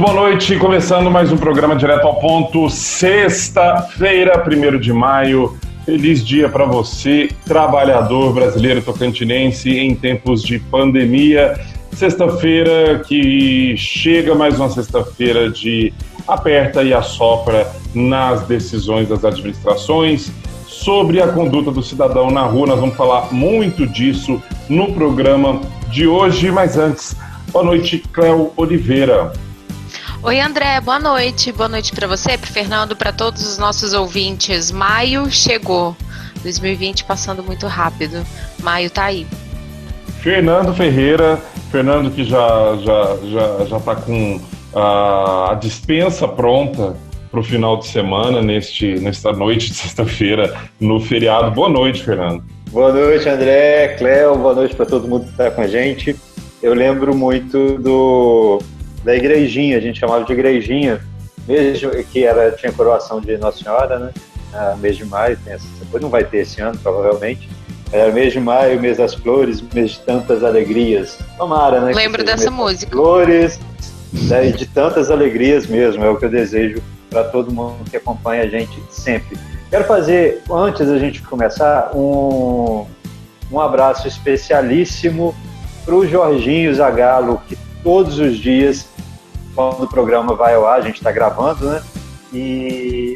boa noite. Começando mais um programa Direto ao Ponto. Sexta-feira, 1º de maio. Feliz dia para você, trabalhador brasileiro tocantinense em tempos de pandemia. Sexta-feira que chega, mais uma sexta-feira de aperta e assopra nas decisões das administrações sobre a conduta do cidadão na rua. Nós vamos falar muito disso no programa de hoje, mas antes, boa noite, Cléo Oliveira. Oi, André, boa noite. Boa noite para você, para o Fernando, para todos os nossos ouvintes. Maio chegou, 2020 passando muito rápido. Maio tá aí. Fernando Ferreira, Fernando que já tá com a dispensa pronta para o final de semana, nesta noite de sexta-feira, no feriado. Boa noite, Fernando. Boa noite, André, Cléo, boa noite para todo mundo que está com a gente. Eu lembro muito da igrejinha, a gente chamava de igrejinha, mesmo que tinha coroação de Nossa Senhora, né? Mês de maio, depois não vai ter esse ano, provavelmente. Era mês de maio, mês das flores, mês de tantas alegrias. Tomara, né? Lembro dessa música. Flores, de tantas alegrias mesmo, é o que eu desejo para todo mundo que acompanha a gente sempre. Quero fazer, antes da gente começar, um abraço especialíssimo para o Jorginho Zagallo, que todos os dias, quando o programa vai ao ar, a gente está gravando, né?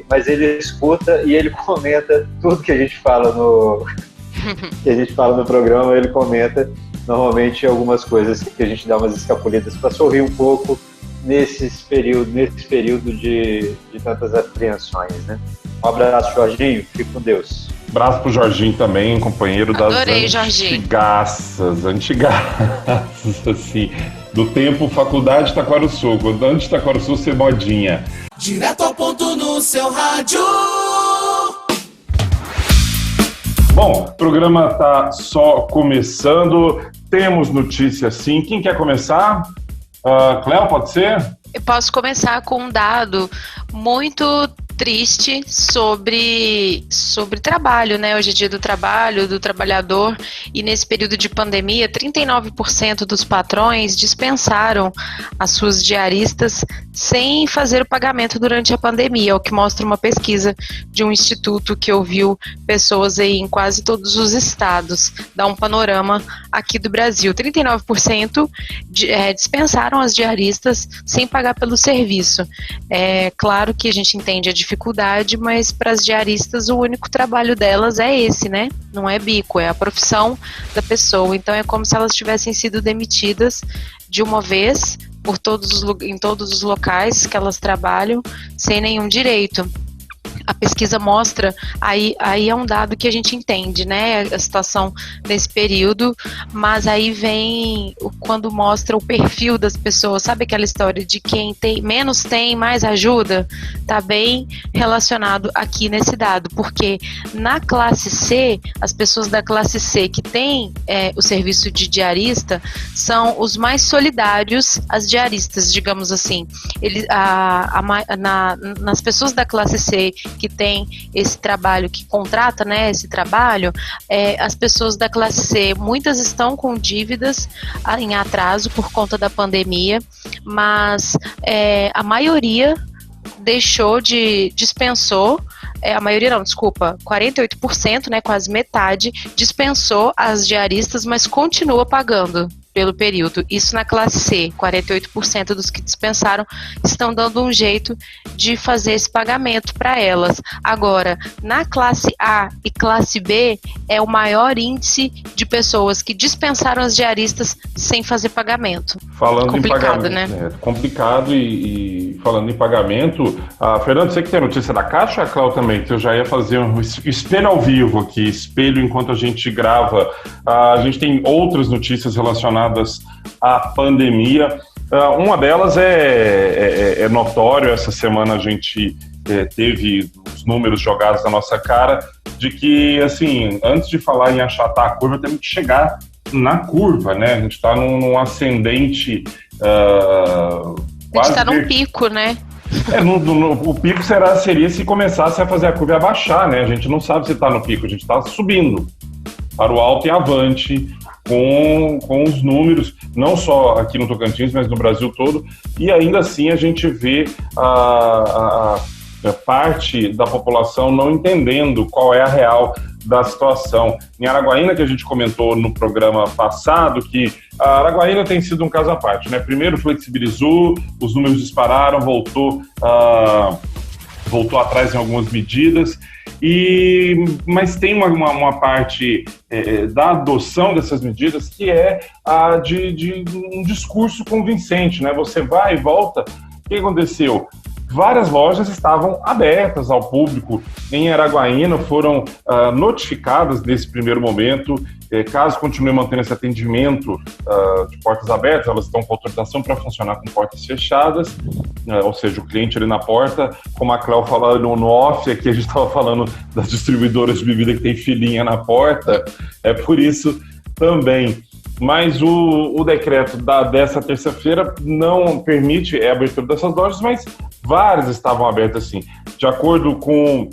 Mas ele escuta e ele comenta tudo que a gente fala no programa, ele comenta normalmente algumas coisas que a gente dá umas escapulidas para sorrir um pouco nesse período de tantas apreensões, né? Um abraço, Jorginho, fique com Deus. Abraço pro Jorginho também, companheiro das antigaças, assim, do tempo faculdade Taquarussu, quando antes de Taquarussu ser modinha. Direto ao ponto no seu rádio. Bom, o programa tá só começando, temos notícia sim. Quem quer começar? Cléo, pode ser? Eu posso começar com um dado muito triste sobre trabalho, né? Hoje é dia do trabalho, do trabalhador, e nesse período de pandemia, 39% dos patrões dispensaram as suas diaristas sem fazer o pagamento durante a pandemia, o que mostra uma pesquisa de um instituto que ouviu pessoas aí em quase todos os estados. Dá um panorama aqui do Brasil. 39% dispensaram as diaristas sem pagar pelo serviço. É claro que a gente entende a dificuldade, mas para as diaristas o único trabalho delas é esse, né? Não é bico, é a profissão da pessoa. Então é como se elas tivessem sido demitidas de uma vez em todos os locais que elas trabalham sem nenhum direito. A pesquisa mostra, aí é um dado que a gente entende, né, a situação nesse período, mas aí vem quando mostra o perfil das pessoas, sabe aquela história de quem tem, menos tem, mais ajuda? Tá bem relacionado aqui nesse dado, porque na classe C, as pessoas da classe C que têm o serviço de diarista são os mais solidários, as diaristas, digamos assim. Nas pessoas da classe C que tem esse trabalho, que contrata, né, esse trabalho, as pessoas da classe C, muitas estão com dívidas em atraso por conta da pandemia, mas a maioria dispensou, a maioria não, desculpa, 48%, né, quase metade, dispensou as diaristas, mas continua pagando pelo período. Isso na classe C, 48% dos que dispensaram estão dando um jeito de fazer esse pagamento para elas. Agora, na classe A e classe B, é o maior índice de pessoas que dispensaram as diaristas sem fazer pagamento. Falando complicado, em pagamento, né? Complicado e falando em pagamento, Fernando, você que tem a notícia da Caixa, a Cláudia também, que eu já ia fazer um espelho ao vivo aqui, espelho enquanto a gente grava. A gente tem outras notícias relacionadas à pandemia. Uma delas é notório, essa semana a gente teve os números jogados na nossa cara, de que, assim, antes de falar em achatar a curva, temos que chegar na curva, né? A gente está num ascendente a gente está num pico, né? O pico seria se começasse a fazer a curva abaixar, né? A gente não sabe se está no pico, a gente está subindo para o alto e avante com os números, não só aqui no Tocantins, mas no Brasil todo, e ainda assim a gente vê a parte da população não entendendo qual é a real da situação. Em Araguaína, que a gente comentou no programa passado, que a Araguaína tem sido um caso à parte, né? Primeiro flexibilizou, os números dispararam, voltou atrás em algumas medidas, mas tem uma parte da adoção dessas medidas que é a de um discurso convincente, né? Você vai e volta. O que aconteceu? Várias lojas estavam abertas ao público em Araguaína, foram notificadas nesse primeiro momento. Caso continue mantendo esse atendimento de portas abertas, elas estão com autorização para funcionar com portas fechadas, ou seja, o cliente ali na porta, como a Cléo falou no off, aqui a gente estava falando das distribuidoras de bebida que tem filinha na porta, é por isso também. Mas o decreto dessa terça-feira não permite a abertura dessas lojas, mas várias estavam abertas sim. De acordo com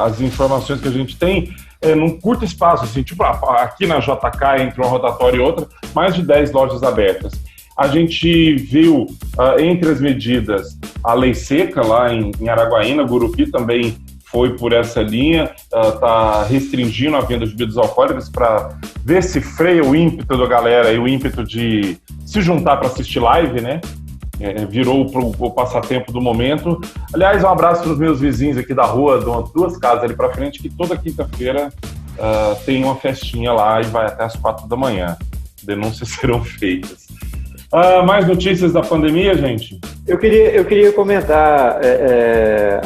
as informações que a gente tem, num curto espaço, assim, tipo aqui na JK, entre uma rotatória e outra, mais de 10 lojas abertas. A gente viu, entre as medidas, a lei seca lá em Araguaína, Gurupi também foi por essa linha, está restringindo a venda de bebidas alcoólicas para ver se freia o ímpeto da galera e o ímpeto de se juntar para assistir live, né? Virou o passatempo do momento. Aliás, um abraço para os meus vizinhos aqui da rua, duas casas ali para frente, que toda quinta-feira tem uma festinha lá e vai até as 4 da manhã. Denúncias serão feitas. Mais notícias da pandemia, gente? Eu queria comentar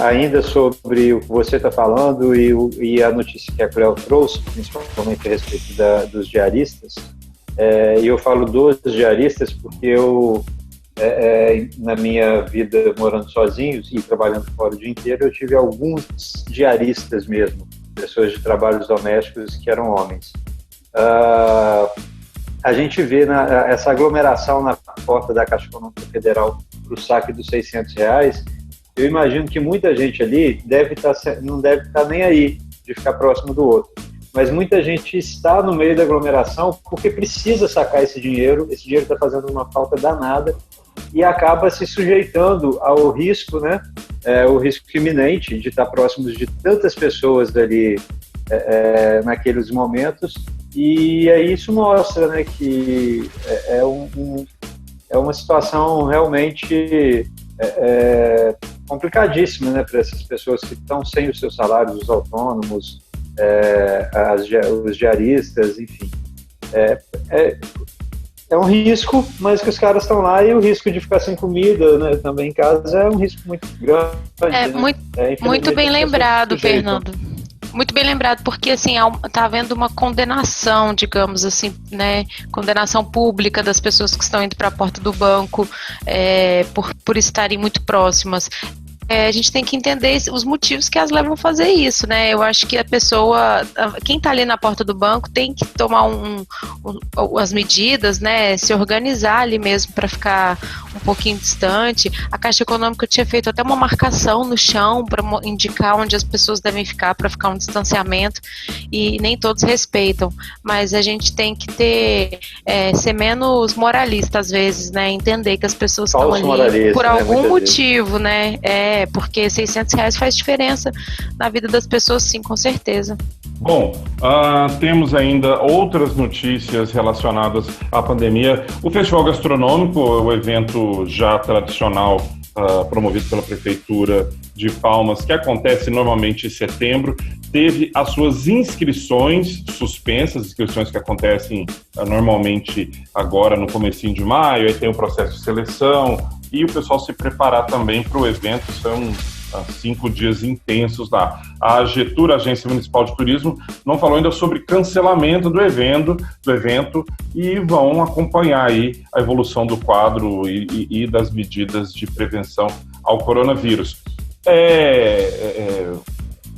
ainda sobre o que você está falando e a notícia que a Cléo trouxe, principalmente a respeito dos diaristas. E eu falo dos diaristas porque eu, na minha vida morando sozinho e trabalhando fora o dia inteiro, eu tive alguns diaristas mesmo, pessoas de trabalhos domésticos que eram homens. A gente vê essa aglomeração na porta da Caixa Econômica Federal para o saque dos R$600. Eu imagino que muita gente ali não deve estar nem aí de ficar próximo do outro. Mas muita gente está no meio da aglomeração porque precisa sacar esse dinheiro está fazendo uma falta danada e acaba se sujeitando ao risco, né? O risco iminente de estar próximo de tantas pessoas ali naqueles momentos. E aí isso mostra, né, que é uma situação realmente complicadíssima, né, para essas pessoas que estão sem os seus salários, os autônomos, os diaristas, enfim. É um risco, mas que os caras estão lá, e o risco de ficar sem comida, né, também em casa é um risco muito grande. Muito bem lembrado, Fernando. Muito bem lembrado, porque assim, está havendo uma condenação, digamos assim, né, condenação pública das pessoas que estão indo para a porta do banco por estarem muito próximas. A gente tem que entender os motivos que as levam a fazer isso, né? Eu acho que a pessoa, quem está ali na porta do banco tem que tomar as medidas, né? Se organizar ali mesmo para ficar um pouquinho distante. A Caixa Econômica tinha feito até uma marcação no chão para indicar onde as pessoas devem ficar, para ficar um distanciamento, e nem todos respeitam. Mas a gente tem que ser menos moralista às vezes, né? Entender que as pessoas estão ali por algum motivo, né? Porque R$600 faz diferença na vida das pessoas, sim, com certeza. Bom, temos ainda outras notícias relacionadas à pandemia. O Festival Gastronômico, o evento já tradicional promovido pela Prefeitura de Palmas, que acontece normalmente em setembro, teve as suas inscrições suspensas, inscrições que acontecem normalmente agora no comecinho de maio, aí tem o processo de seleção, e o pessoal se preparar também para o evento. São 5 dias intensos lá. A Getur, Agência Municipal de Turismo, não falou ainda sobre cancelamento do evento e vão acompanhar aí a evolução do quadro e das medidas de prevenção ao coronavírus.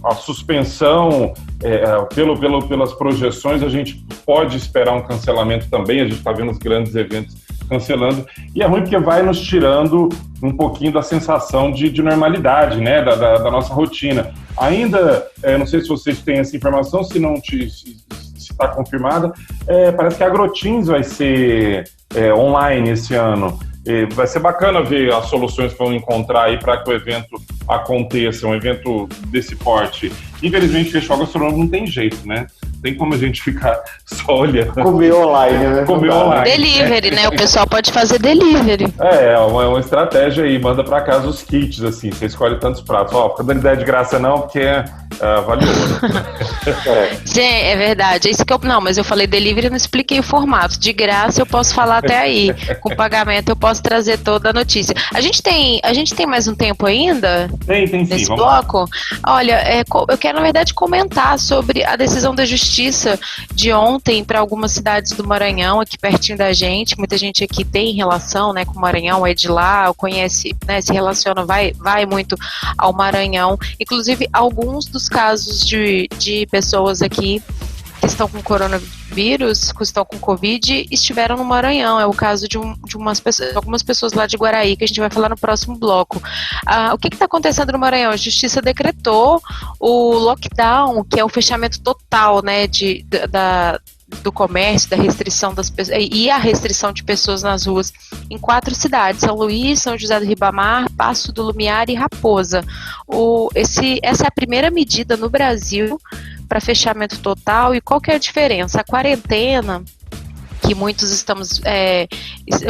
A suspensão, pelas projeções, a gente pode esperar um cancelamento também. A gente está vendo os grandes eventos cancelando, e é ruim porque vai nos tirando um pouquinho da sensação de normalidade, né, da nossa rotina. Ainda, não sei se vocês têm essa informação, se está confirmada. Parece que a AgroTeams vai ser online esse ano. Vai ser bacana ver as soluções que vão encontrar aí para que o evento aconteça, um evento desse porte. Infelizmente, fechou a gastronomia, não tem jeito, né? Tem como a gente ficar só olhando. Comer online, né? Comer online. Delivery, né? O pessoal pode fazer delivery. É uma estratégia aí, manda pra casa os kits, assim, você escolhe tantos pratos. Ó, fica dando ideia de graça não, porque vale ouro. Gente, é verdade. Isso que não, mas eu falei delivery e não expliquei o formato. De graça eu posso falar até aí. Com pagamento eu posso trazer toda a notícia. A gente tem mais um tempo ainda? Tem sim. Nesse Vamos bloco? lá. Olha, eu quero, na verdade, comentar sobre a decisão da Justiça de ontem para algumas cidades do Maranhão, aqui pertinho da gente. Muita gente aqui tem relação, né, com o Maranhão, é de lá, conhece, né, se relaciona, vai muito ao Maranhão. Inclusive, alguns dos casos de pessoas aqui que estão com coronavírus, que estão com Covid, estiveram no Maranhão. É o caso de algumas pessoas lá de Guaraí, que a gente vai falar no próximo bloco. O que está acontecendo no Maranhão? A Justiça decretou o lockdown, que é o fechamento total, né, do comércio, da restrição das pessoas e a restrição de pessoas nas ruas em 4 cidades: São Luís, São José do Ribamar, Passo do Lumiar e Raposa. Essa é a primeira medida no Brasil para fechamento total. E qual que é a diferença? A quarentena, que muitos estamos,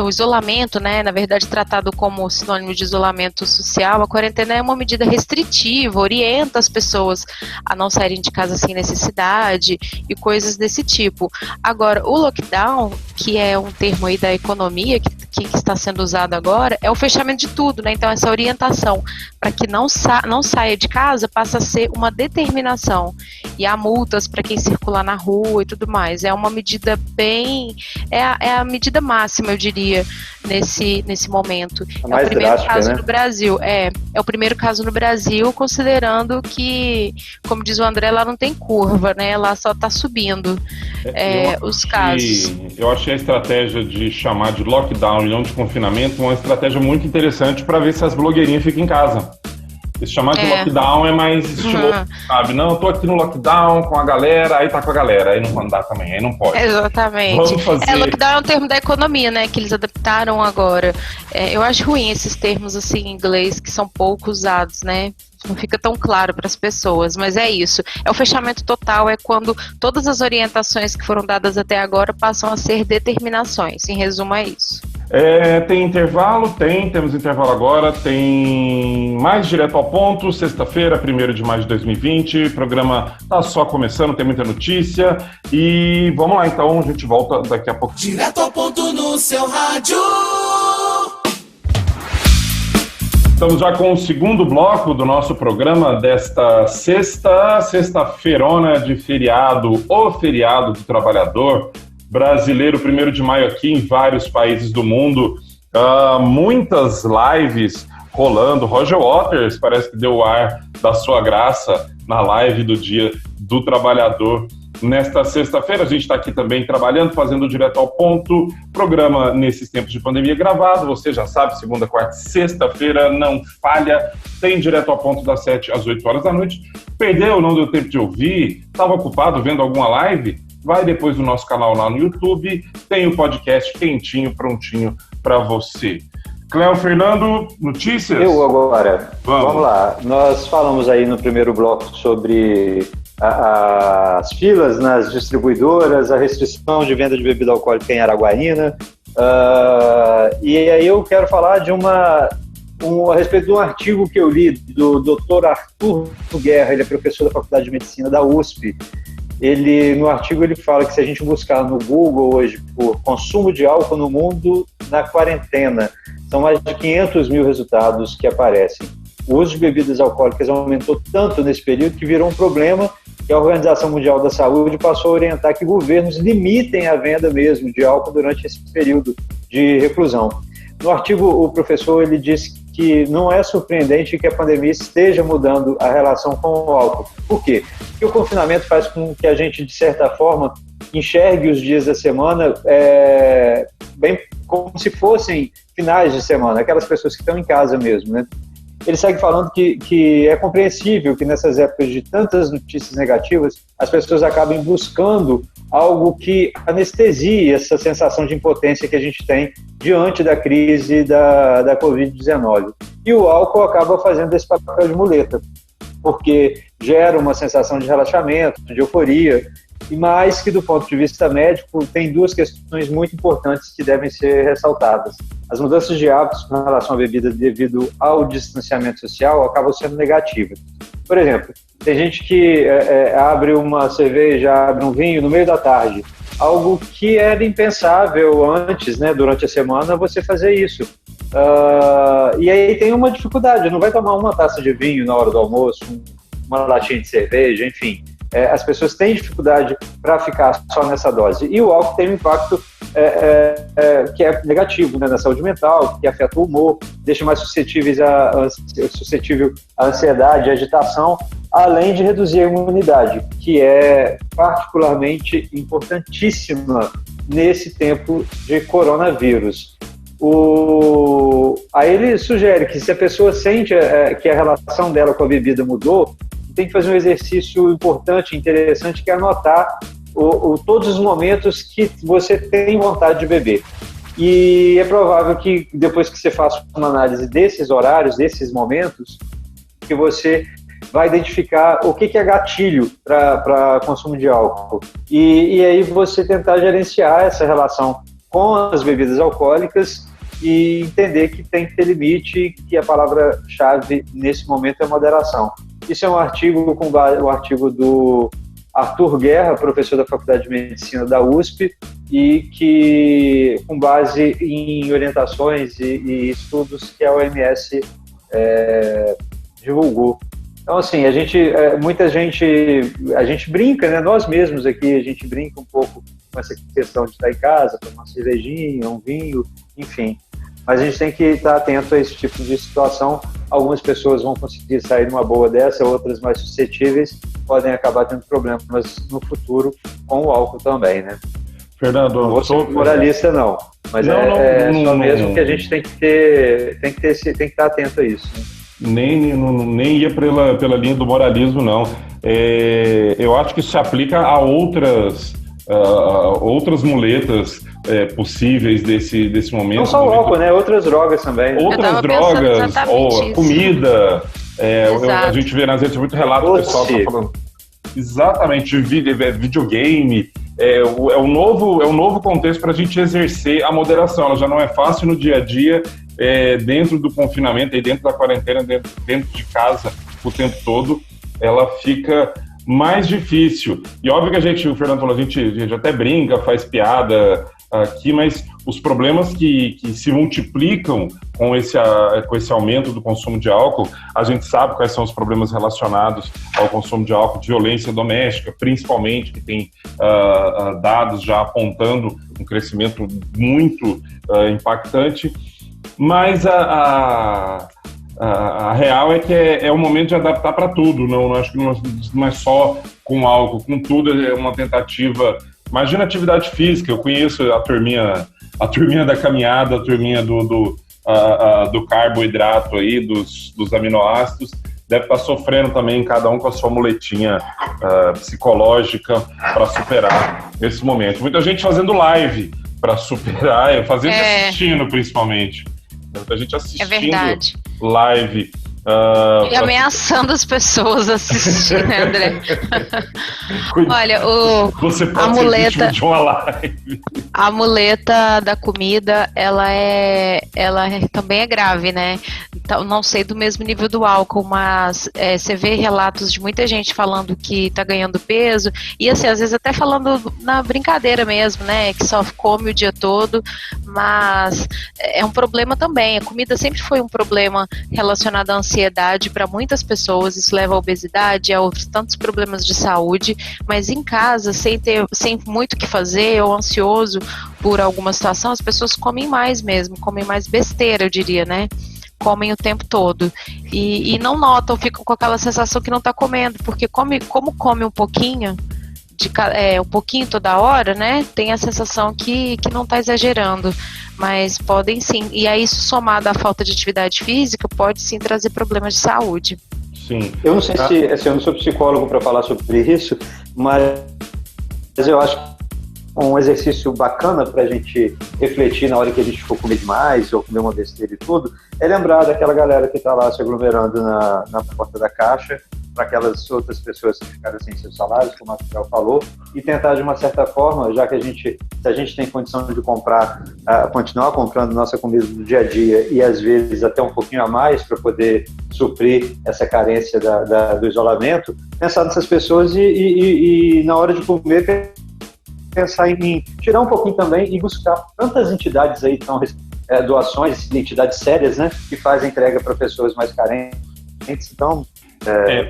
o isolamento, né, na verdade tratado como sinônimo de isolamento social, a quarentena é uma medida restritiva, orienta as pessoas a não saírem de casa sem necessidade e coisas desse tipo. Agora, o lockdown, que é um termo aí da economia, que está sendo usado agora, é o fechamento de tudo, né? Então essa orientação para que não saia de casa passa a ser uma determinação, e há multas para quem circular na rua e tudo mais. É uma medida é a medida máxima, eu diria, nesse momento. É o primeiro caso, né? no Brasil. É o primeiro caso no Brasil, considerando que, como diz o André, lá não tem curva, né? Lá só está subindo os casos. Eu achei a estratégia de chamar de lockdown e não de confinamento uma estratégia muito interessante para ver se as blogueirinhas ficam em casa. Esse chamar de lockdown é mais estiloso, sabe? Não, eu tô aqui no lockdown com a galera, aí tá com a galera, aí não pode andar também, aí não pode. Exatamente. Vamos fazer... Lockdown é um termo da economia, né, que eles adaptaram agora. Eu acho ruim esses termos, assim, em inglês, que são pouco usados, né? Não fica tão claro para as pessoas, mas é isso. É o fechamento total, é quando todas as orientações que foram dadas até agora passam a ser determinações. Em resumo, é isso. Tem intervalo? Temos intervalo agora. Tem mais direto ao ponto, sexta-feira, 1º de maio de 2020. O programa tá só começando, tem muita notícia. E vamos lá, então, a gente volta daqui a pouco. Direto ao ponto no seu rádio. Estamos já com o segundo bloco do nosso programa desta sexta-feirona de feriado, o feriado do trabalhador brasileiro, 1º de maio aqui em vários países do mundo. Muitas lives rolando. Roger Waters parece que deu o ar da sua graça na live do Dia do Trabalhador. Nesta sexta-feira, a gente está aqui também trabalhando, fazendo direto ao ponto, programa nesses tempos de pandemia gravado, você já sabe, segunda, quarta e sexta-feira, não falha, tem direto ao ponto das 7 às 8 horas da noite. Perdeu, não deu tempo de ouvir, estava ocupado vendo alguma live? Vai depois do nosso canal lá no YouTube, tem o podcast quentinho, prontinho para você. Cléo Fernando, notícias? Eu agora. Vamos lá. Nós falamos aí no primeiro bloco sobre as filas nas distribuidoras, a restrição de venda de bebida alcoólica em Araguaína. E aí eu quero falar de a respeito de um artigo que eu li do Dr. Arthur Guerra, ele é professor da Faculdade de Medicina da USP. No artigo ele fala que se a gente buscar no Google hoje por consumo de álcool no mundo na quarentena, são mais de 500 mil resultados que aparecem. O uso de bebidas alcoólicas aumentou tanto nesse período que virou um problema que a Organização Mundial da Saúde passou a orientar que governos limitem a venda mesmo de álcool durante esse período de reclusão. No artigo, o professor ele diz que não é surpreendente que a pandemia esteja mudando a relação com o álcool. Por quê? Porque o confinamento faz com que a gente, de certa forma, enxergue os dias da semana bem como se fossem finais de semana, aquelas pessoas que estão em casa mesmo, né? ele segue falando que é compreensível que nessas épocas de tantas notícias negativas, as pessoas acabem buscando algo que anestesie essa sensação de impotência que a gente tem diante da crise da Covid-19. E o álcool acaba fazendo esse papel de muleta, porque gera uma sensação de relaxamento, de euforia, e mais que do ponto de vista médico, tem duas questões muito importantes que devem ser ressaltadas. As mudanças de hábitos com relação à bebida devido ao distanciamento social acabam sendo negativas. Por exemplo, tem gente que abre uma cerveja, abre um vinho no meio da tarde, algo que era impensável antes, né, durante a semana, você fazer isso. E aí tem uma dificuldade, não vai tomar uma taça de vinho na hora do almoço, uma latinha de cerveja, enfim. As pessoas têm dificuldade para ficar só nessa dose. E o álcool tem um impacto que é negativo, né, na saúde mental, que afeta o humor, deixa mais suscetível à ansiedade, à agitação, além de reduzir a imunidade, que é particularmente importantíssima nesse tempo de coronavírus. Aí ele sugere que se a pessoa sente que a relação dela com a bebida mudou, tem que fazer um exercício importante, interessante, que é anotar todos os momentos que você tem vontade de beber. E é provável que depois que você faça uma análise desses horários, desses momentos, que você vai identificar o que é gatilho para consumo de álcool. E aí você tentar gerenciar essa relação com as bebidas alcoólicas e entender que tem que ter limite, que a palavra-chave nesse momento é moderação. Isso é um artigo do Arthur Guerra, professor da Faculdade de Medicina da USP, e que, com base em orientações e estudos que a OMS divulgou. Então, assim, a gente brinca, né? Nós mesmos aqui, a gente brinca um pouco com essa questão de estar em casa, tomar uma cervejinha, um vinho, enfim. Mas a gente tem que estar atento a esse tipo de situação. Algumas pessoas vão conseguir sair numa boa dessa, outras mais suscetíveis podem acabar tendo problemas no futuro com o álcool também, né? Fernando, não vou ser moralista, não. Mas só mesmo que a gente tem que estar atento a isso. Né? Nem ia pela linha do moralismo, não. Eu acho que isso se aplica a outras muletas possíveis desse momento. Não só o álcool, né? Outras drogas também. Né? Outras drogas, ou comida. A gente vê nas redes muito relato do pessoal que tá falando. Exatamente, videogame. É um novo contexto para a gente exercer a moderação. Ela já não é fácil no dia a dia, dentro do confinamento e dentro da quarentena, dentro de casa o tempo todo. Ela fica mais difícil. E óbvio que o Fernando falou, a gente até brinca, faz piada aqui, mas os problemas que se multiplicam com esse aumento do consumo de álcool, a gente sabe quais são os problemas relacionados ao consumo de álcool, de violência doméstica, principalmente, que tem dados já apontando um crescimento muito impactante, mas a real é que é um momento de adaptar para tudo, não acho que não é só com álcool, com tudo é uma tentativa. Imagina atividade física, eu conheço a turminha da caminhada, a turminha do carboidrato aí, dos aminoácidos, deve estar sofrendo também, cada um com a sua muletinha psicológica para superar esse momento. Muita gente fazendo live para superar, e assistindo principalmente. Muita gente assistindo live. E ameaçando as pessoas a assistir, né, André? Olha, você pode ser vítima de uma live. A muleta da comida, ela também é grave, né? Então, não sei do mesmo nível do álcool, mas você vê relatos de muita gente falando que tá ganhando peso, e assim, às vezes até falando na brincadeira mesmo, né? Que só come o dia todo, mas é um problema também. A comida sempre foi um problema relacionado à ansiedade para muitas pessoas, isso leva à obesidade, a outros tantos problemas de saúde, mas em casa, sem muito o que fazer, ou ansioso por alguma situação, as pessoas comem mais mesmo, comem mais besteira, eu diria, né? Comem o tempo todo e não notam, ficam com aquela sensação que não está comendo, porque como come um pouquinho um pouquinho toda hora, né, tem a sensação que não está exagerando, mas podem sim. E aí, isso somado à falta de atividade física, pode sim trazer problemas de saúde. Sim. Eu não sei se eu não sou psicólogo para falar sobre isso, mas eu acho que um exercício bacana para a gente refletir na hora que a gente for comer demais ou comer uma besteira e tudo, é lembrar daquela galera que está lá se aglomerando na porta da caixa, para aquelas outras pessoas que ficaram sem seus salários, como a Raquel falou, e tentar de uma certa forma, já que se a gente tem condição de comprar, continuar comprando nossa comida do dia a dia e às vezes até um pouquinho a mais para poder suprir essa carência do isolamento, pensar nessas pessoas e na hora de comer pensar em tirar um pouquinho também e buscar tantas entidades aí, doações, entidades sérias, né, que fazem entrega para pessoas mais carentes, então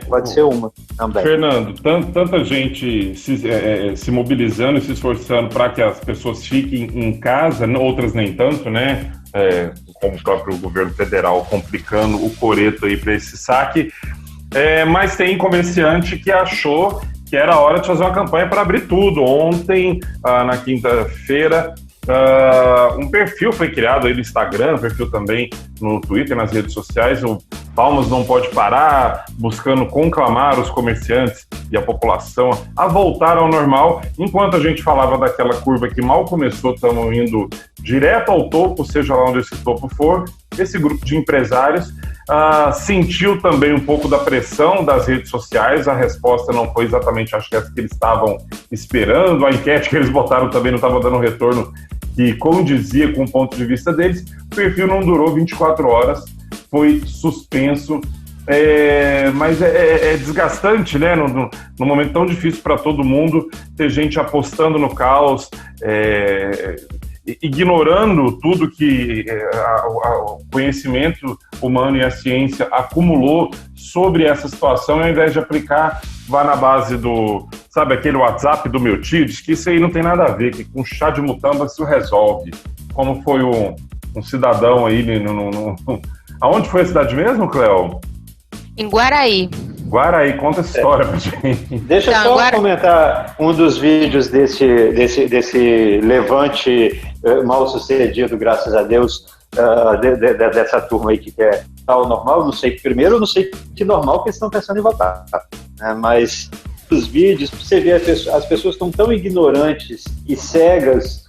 pode ser uma também. Fernando, tanta gente se mobilizando e se esforçando para que as pessoas fiquem em casa, outras nem tanto, né, como o próprio governo federal complicando o coreto aí para esse saque, mas tem comerciante que achou que era hora de fazer uma campanha para abrir tudo. Ontem, na quinta-feira, um perfil foi criado aí no Instagram, perfil também no Twitter, nas redes sociais, o Palmas Não Pode Parar, buscando conclamar os comerciantes e a população a voltar ao normal. Enquanto a gente falava daquela curva que mal começou, estamos indo direto ao topo, seja lá onde esse topo for, esse grupo de empresários sentiu também um pouco da pressão das redes sociais. A resposta não foi exatamente, acho que essa que eles estavam esperando, a enquete que eles botaram também não estava dando retorno que condizia com o ponto de vista deles. O perfil não durou 24 horas, foi suspenso, mas é desgastante, né, num momento tão difícil para todo mundo, ter gente apostando no caos, ignorando tudo que o conhecimento humano e a ciência acumulou sobre essa situação, ao invés de aplicar, vá na base sabe aquele WhatsApp do meu tio, diz que isso aí não tem nada a ver, que com chá de mutamba se resolve, como foi um cidadão aí, aonde foi a cidade mesmo, Cleo? Em Guaraí. Guaraí, conta essa história pra gente. Deixa eu só comentar um dos vídeos desse levante mal sucedido, graças a Deus, dessa turma aí que quer tal normal. Não sei que normal que eles estão pensando em votar, né? Mas os vídeos, você vê as pessoas estão tão ignorantes e cegas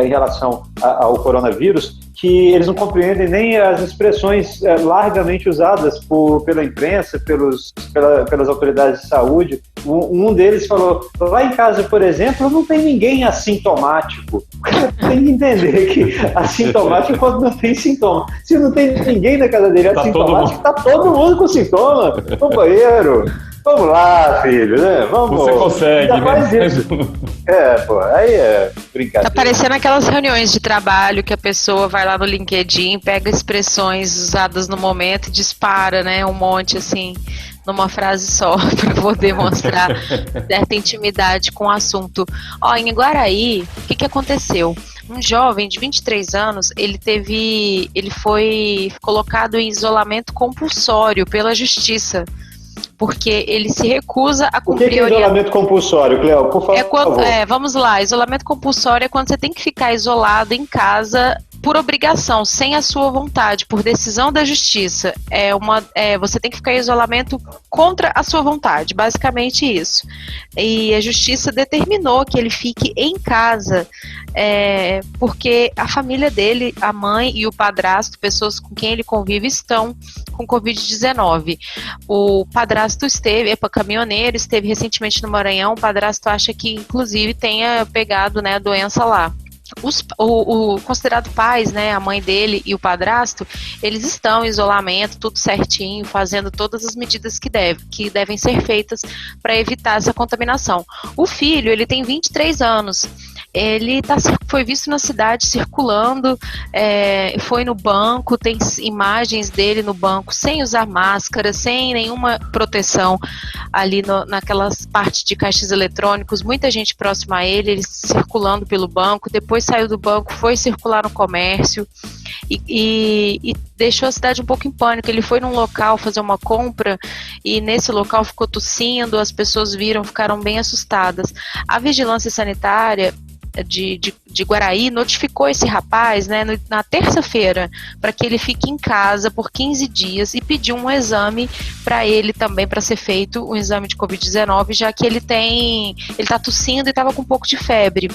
em relação ao coronavírus, que eles não compreendem nem as expressões largamente usadas pela imprensa, pelas autoridades de saúde. Um deles falou, lá em casa, por exemplo, não tem ninguém assintomático. Tem que entender que assintomático é quando não tem sintoma. Se não tem ninguém na casa dele assintomático, tá todo mundo com sintoma. Companheiro, vamos lá, filho, né? Vamos. Você consegue, né? Faz isso. Aí é brincadeira. Tá parecendo aquelas reuniões de trabalho que a pessoa vai lá no LinkedIn, pega expressões usadas no momento e dispara, né, um monte assim, numa frase só, para poder mostrar certa intimidade com o assunto. Em Guaraí, o que aconteceu? Um jovem de 23 anos, ele foi colocado em isolamento compulsório pela justiça, porque ele se recusa a cumprir... O que é isolamento compulsório, Cleo? Por favor. Vamos lá, isolamento compulsório é quando você tem que ficar isolado em casa por obrigação, sem a sua vontade, por decisão da justiça. Você tem que ficar em isolamento contra a sua vontade, basicamente isso. E a justiça determinou que ele fique em casa, porque a família dele, a mãe e o padrasto, pessoas com quem ele convive, estão com Covid-19. O padrasto caminhoneiro, esteve recentemente no Maranhão. O padrasto acha que, inclusive, tenha pegado, né, a doença lá. O considerado pais, né, a mãe dele e o padrasto, eles estão em isolamento, tudo certinho, fazendo todas as medidas que devem ser feitas para evitar essa contaminação. O filho, ele tem 23 anos ele foi visto na cidade circulando, foi no banco, tem imagens dele no banco sem usar máscara, sem nenhuma proteção ali naquelas partes de caixas eletrônicos, muita gente próxima a ele circulando pelo banco, depois saiu do banco, foi circular no comércio e deixou a cidade um pouco em pânico. Ele foi num local fazer uma compra e nesse local ficou tossindo, as pessoas viram, ficaram bem assustadas. A vigilância sanitária de Guaraí notificou esse rapaz, né, na terça-feira, para que ele fique em casa por 15 dias e pediu um exame para ele também, para ser feito um exame de Covid-19, já que ele está tossindo e estava com um pouco de febre.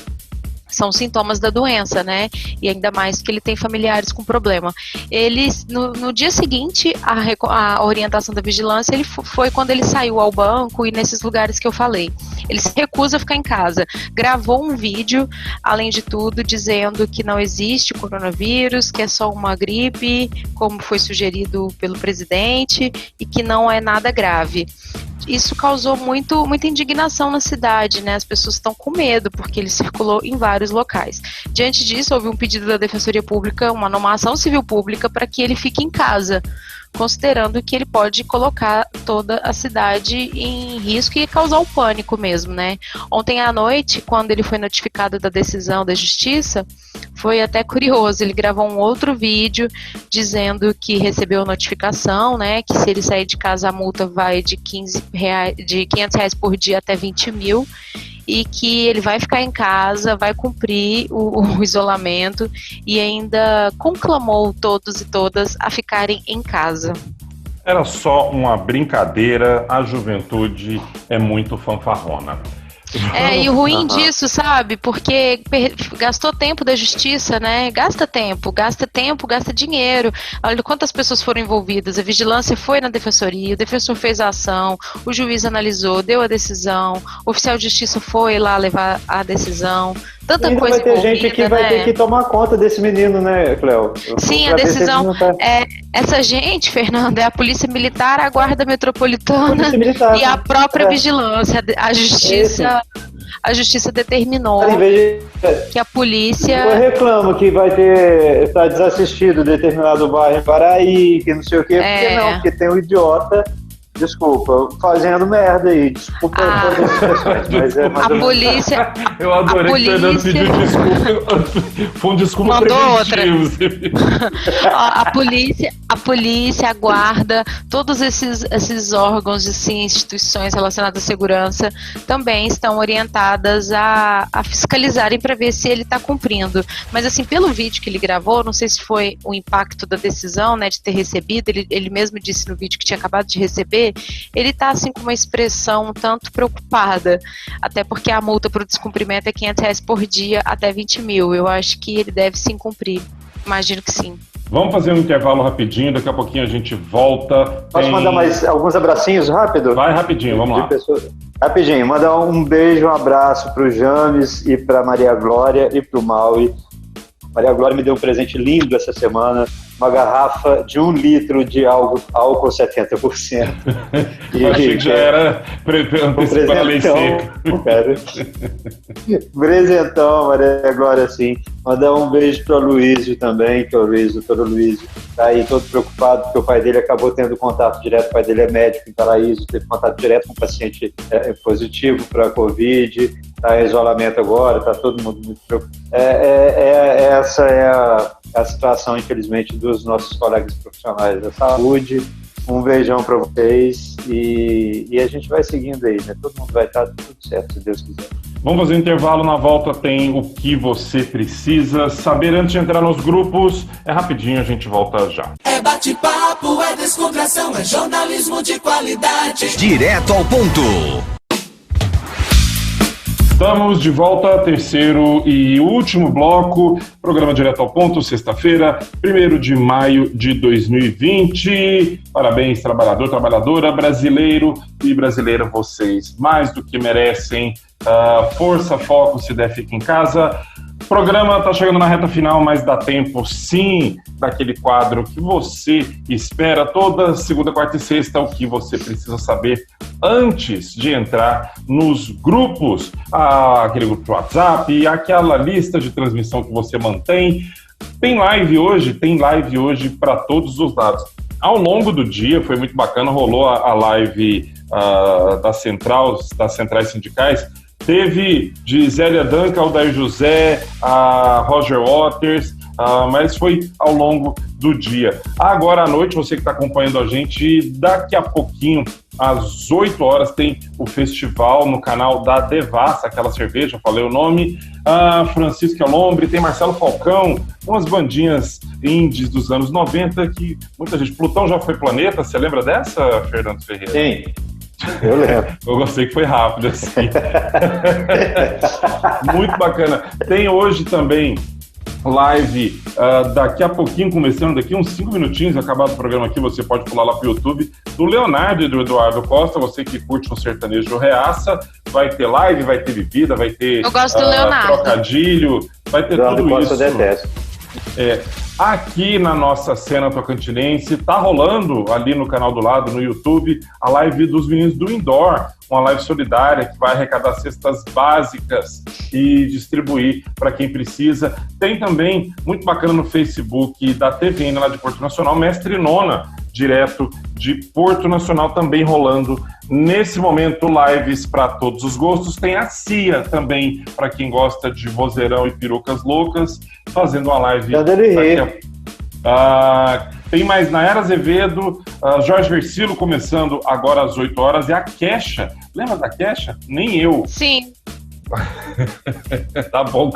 São sintomas da doença, né? E ainda mais que ele tem familiares com problema. Ele, no dia seguinte, a orientação da vigilância, foi quando ele saiu ao banco e nesses lugares que eu falei. Ele se recusa a ficar em casa. Gravou um vídeo, além de tudo, dizendo que não existe coronavírus, que é só uma gripe, como foi sugerido pelo presidente, e que não é nada grave. Isso causou muita indignação na cidade, né? As pessoas estão com medo, porque ele circulou em vários locais. Diante disso, houve um pedido da Defensoria Pública, uma ação civil pública, para que ele fique em casa, considerando que ele pode colocar toda a cidade em risco e causar o pânico mesmo, né? Ontem à noite, quando ele foi notificado da decisão da Justiça, foi até curioso, ele gravou um outro vídeo dizendo que recebeu notificação, né, que se ele sair de casa a multa vai de R$500 por dia até 20 mil, e que ele vai ficar em casa, vai cumprir o isolamento e ainda conclamou todos e todas a ficarem em casa. Era só uma brincadeira, a juventude é muito fanfarrona. E o ruim disso, sabe? Porque gastou tempo da justiça, né? Gasta tempo, gasta dinheiro. Olha quantas pessoas foram envolvidas. A vigilância foi na defensoria, o defensor fez a ação, o juiz analisou, deu a decisão, o oficial de justiça foi lá levar a decisão. Tanta ainda coisa vai ter gente que vai ter que tomar conta desse menino, né, Cleo? Sim, a decisão essa gente, Fernando, é a Polícia Militar, a Guarda Metropolitana e a própria vigilância. A justiça determinou que a polícia... Eu reclamo que vai estar desassistido determinado bairro em Paraí, que não sei o quê, porque não, porque tem um idiota... Desculpa, fazendo merda aí. Desculpa todas as expressões. A polícia. Eu adorei que o Fernando pediu desculpa. Foi um desculpa mandou outra. A polícia, a guarda, todos esses órgãos e instituições relacionadas à segurança também estão orientadas a fiscalizarem para ver se ele está cumprindo. Mas assim, pelo vídeo que ele gravou, não sei se foi o impacto da decisão, né, de ter recebido, ele mesmo disse no vídeo que tinha acabado de receber, ele está assim com uma expressão um tanto preocupada, até porque a multa para o descumprimento é R$500 por dia até 20 mil. Eu acho que ele deve sim cumprir, imagino que sim. Vamos fazer um intervalo rapidinho, daqui a pouquinho a gente volta. Posso mandar mais alguns abracinhos rápido? Vai rapidinho, vamos lá. Rapidinho, mandar um beijo, um abraço para o James e para Maria Glória e para o Maui. Maria Glória me deu um presente lindo essa semana, uma garrafa de 1 litro de álcool 70%. Eu achei que já era antecipar a lei seca. Presentão, Maria Glória, sim. Mandar um beijo para o Luísio também, que é o doutor Luísio, está aí todo preocupado, porque o pai dele acabou tendo contato direto, o pai dele é médico em Paraíso, teve contato direto com um paciente positivo para a Covid, está em isolamento agora, está todo mundo muito preocupado. Essa é a situação, infelizmente, dos nossos colegas profissionais da saúde. Um beijão para vocês e a gente vai seguindo aí, né? Todo mundo vai estar tudo certo, se Deus quiser. Vamos fazer um intervalo, na volta tem o que você precisa saber antes de entrar nos grupos. É rapidinho, a gente volta já. É bate-papo, é descontração, é jornalismo de qualidade. Direto ao ponto. Estamos de volta, terceiro e último bloco, programa Direto ao Ponto, sexta-feira, 1º de maio de 2020. Parabéns, trabalhador, trabalhadora, brasileiro e brasileira, vocês mais do que merecem. Força, foco, se der, fica em casa. O programa está chegando na reta final, mas dá tempo, sim, daquele quadro que você espera toda segunda, quarta e sexta, o que você precisa saber antes de entrar nos grupos, aquele grupo de WhatsApp, aquela lista de transmissão que você mantém. Tem live hoje para todos os lados. Ao longo do dia, foi muito bacana, rolou a live das centrais sindicais. Teve de Zélia Danca, Aldair José, a Roger Waters, mas foi ao longo do dia. Agora à noite, você que está acompanhando a gente, daqui a pouquinho, às 8 horas, tem o festival no canal da Devassa, aquela cerveja, falei o nome, Francisco Alombre, tem Marcelo Falcão, umas bandinhas indies dos anos 90 que muita gente... Plutão Já Foi Planeta, você lembra dessa, Fernando Ferreira? Sim. Eu lembro. Eu gostei que foi rápido, assim. Muito bacana. Tem hoje também live, daqui a pouquinho, começando daqui uns 5 minutinhos, acabado o programa aqui, você pode pular lá pro YouTube, do Leonardo e do Eduardo Costa, você que curte um sertanejo reaça, vai ter live, vai ter bebida, vai ter Eu gosto do Leonardo. Trocadilho, vai ter Eduardo tudo Costa, isso. eu detesto. Aqui na nossa cena tocantinense, tá rolando ali no canal do lado, no YouTube, a live dos meninos do Indoor, uma live solidária que vai arrecadar cestas básicas e distribuir para quem precisa. Tem também, muito bacana no Facebook da TVN lá de Porto Nacional, Mestre Nona, direto de Porto Nacional, também rolando nesse momento lives para todos os gostos. Tem a CIA também, para quem gosta de vozeirão e perucas loucas, fazendo uma live. Tem mais Nayara Azevedo, Jorge Versilo começando agora às 8 horas, e a Kesha. Lembra da Kesha? Nem eu. Sim. Tá bom.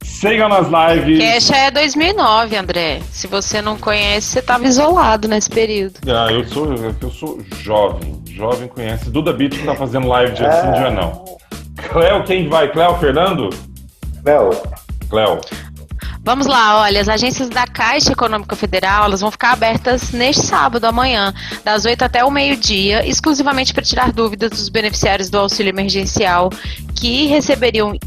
Sigam nas lives. Kesha é 2009, André. Se você não conhece, você estava isolado nesse período. Eu sou jovem. Jovem conhece. Duda Beat que tá fazendo live dia sim, dia não. Cléo, quem vai? Cléo, Fernando? Cléo. Vamos lá, olha, as agências da Caixa Econômica Federal, elas vão ficar abertas neste sábado, amanhã, das 8 até o meio-dia, exclusivamente para tirar dúvidas dos beneficiários do auxílio emergencial, que receberiam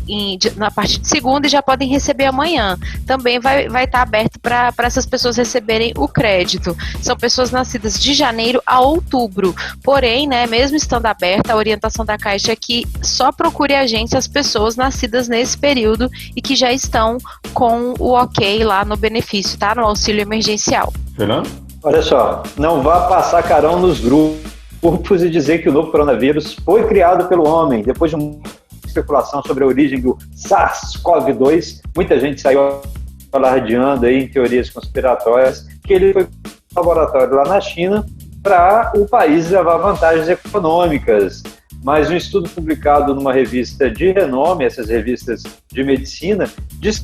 na partir de segunda e já podem receber amanhã. Também vai estar aberto para essas pessoas receberem o crédito. São pessoas nascidas de janeiro a outubro. Porém, né, mesmo estando aberta, a orientação da Caixa é que só procure a agência as pessoas nascidas nesse período e que já estão com o ok lá no benefício, tá? No auxílio emergencial. Fernando? Olha só, não vá passar carão nos grupos e dizer que o novo coronavírus foi criado pelo homem. Depois de uma especulação sobre a origem do SARS-CoV-2, muita gente saiu alardeando aí em teorias conspiratórias que ele foi para um laboratório lá na China para o país levar vantagens econômicas. Mas um estudo publicado numa revista de renome, essas revistas de medicina, diz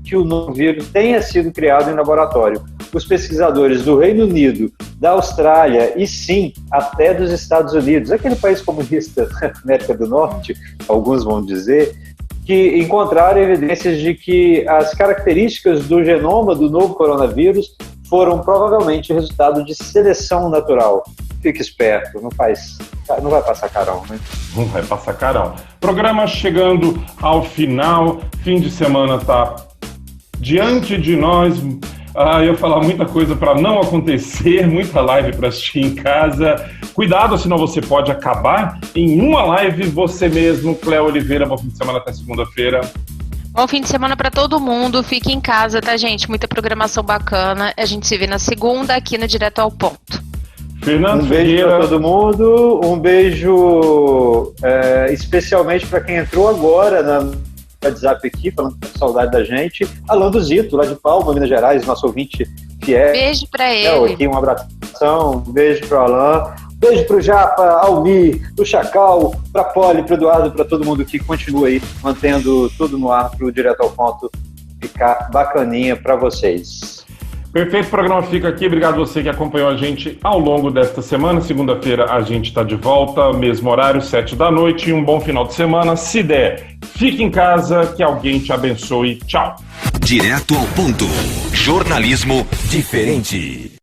que o novo vírus tenha sido criado em laboratório. Os pesquisadores do Reino Unido, da Austrália e sim, até dos Estados Unidos, aquele país comunista da América do Norte, alguns vão dizer, que encontraram evidências de que as características do genoma do novo coronavírus foram provavelmente resultado de seleção natural. Fique esperto, não vai passar carão, né? Não vai passar carão. Programa chegando ao final, fim de semana tá diante de nós. Eu ia falar muita coisa para não acontecer, muita live para assistir em casa. Cuidado, senão você pode acabar em uma live você mesmo. Cléo Oliveira, bom fim de semana até segunda-feira. Bom fim de semana para todo mundo. Fique em casa, tá, gente? Muita programação bacana. A gente se vê na segunda aqui no Direto ao Ponto. Fernando Um beijo para todo mundo. Um beijo especialmente para quem entrou agora na WhatsApp aqui, falando com saudade da gente. Alan do Zito, lá de Palma, Minas Gerais, nosso ouvinte fiel. Beijo pra ele. Aqui, um abração, um beijo pro Alan, beijo pro Japa, Almir, pro Chacal, pra Poli, pro Eduardo, pra todo mundo que continua aí, mantendo tudo no ar pro Direto ao Ponto ficar bacaninha pra vocês. Perfeito, o programa fica aqui. Obrigado a você que acompanhou a gente ao longo desta semana. Segunda-feira a gente está de volta, mesmo horário, 7 da noite. Um bom final de semana. Se der, fique em casa, que alguém te abençoe. Tchau. Direto ao ponto. Jornalismo diferente.